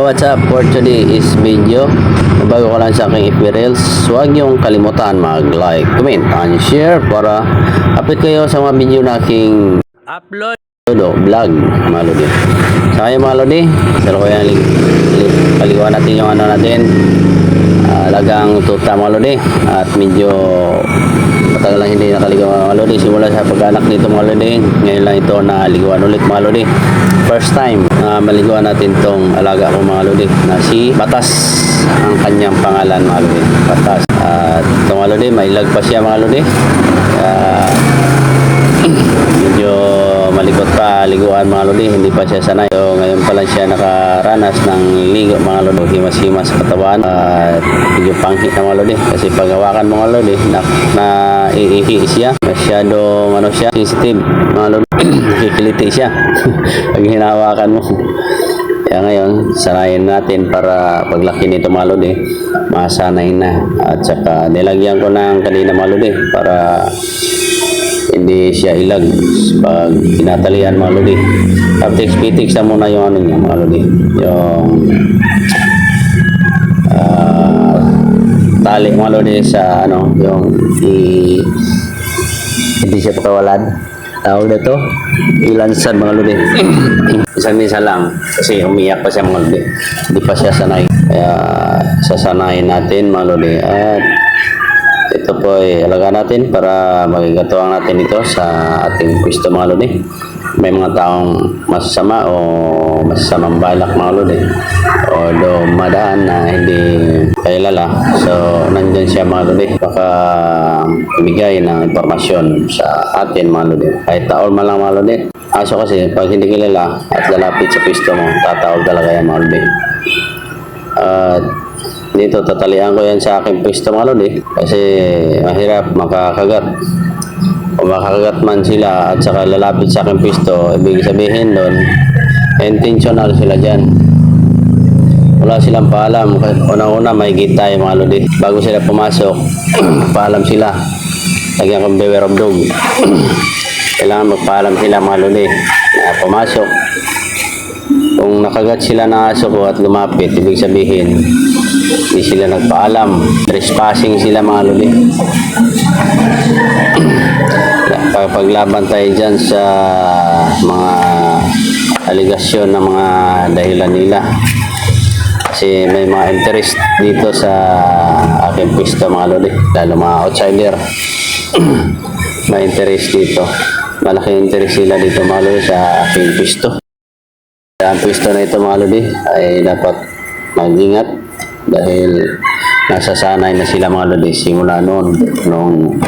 What's up for today is video. Bago ka lang sa aking FB Reels, huwag niyong kalimutan mag-like, comment, and share para update kayo sa mga video na aking upload vlog mga lodi. Sa kayo mga lodi, salukuyan paliguan natin yung ano natin, lagang tuta mga lodi, at medyo matagal lang hindi nakaligaw mga lodi simula sa pag-anak nito mga lodi. Ngayon lang ito naliguan ulit mga lodi. First time maliguan natin tong alaga ko mga lodi na si Batas ang kanyang pangalan mga lodi, Batas. At ito mga lodi, may lag pa siya mga lodi, medyo malikot pa liguan mga lodi, hindi pa siya sanay. So ngayon pa lang siya nakaranas ng ligo mga lodi, himas-himas sa katawan at medyo panghi na mga lodi kasi pag hawakan mga lodi na iihi siya, masyadong ano siya, sensitive mga lodi. Nakikiliti siya pag hinahawakan mo. Kaya ngayon sanayin natin para paglaki nito mga lodi masanay na. At saka nilagyan ko ng kanina mga lodi para hindi siya ilag pag tinatalian mga lodi. Tapos na muna yung ano niya mga lodi, yung tali mga lodi sa ano, yung hindi siya pakawalan, tawag na to, ilansad mga lodi. Isang lang kasi umiyak pa siya mga lodi, hindi pa siya sanay, kaya sasanayin natin mga lodi. At ito po ay alaga natin para magigatuang natin ito sa ating pwesto mga lodi. May mga taong masasama o masasamang balak mga lodi o dumadaan na hindi kailala, so nandyan siya mga lodi, baka ibigay ng impormasyon sa atin mga lodi, kahit taol man lang mga lodi. Aso kasi pag hindi kilala at lalapit sa pwesto mo, tataol talaga yan mga lodi. At dito tatalian ko yan sa aking pwesto mga lodi kasi mahirap makakagat. Kung makakagat man sila at saka lalapit sa aking pwesto, ibig sabihin doon intentional sila dyan, wala silang paalam. Una-una may gitay mga lodi, bago sila pumasok paalam sila, lagyan kong beware of dog. Kailangan magpaalam sila mga lodi na pumasok. Kung nakagat sila ng aso ko at lumapit, ibig sabihin hindi sila nagpaalam, trespassing sila mga lodi. Paglaban tayo dyan sa mga aligasyon ng mga dahilan nila, kasi may mga interest dito sa aking pwesto mga lodi, lalo mga outsider. May interest dito, malaki interest sila dito mga lodi sa aking pwesto. Ang pwesto na ito mga lodi ay dapat mag-ingat dahil nasasanay na sila mga lodi simula noon nung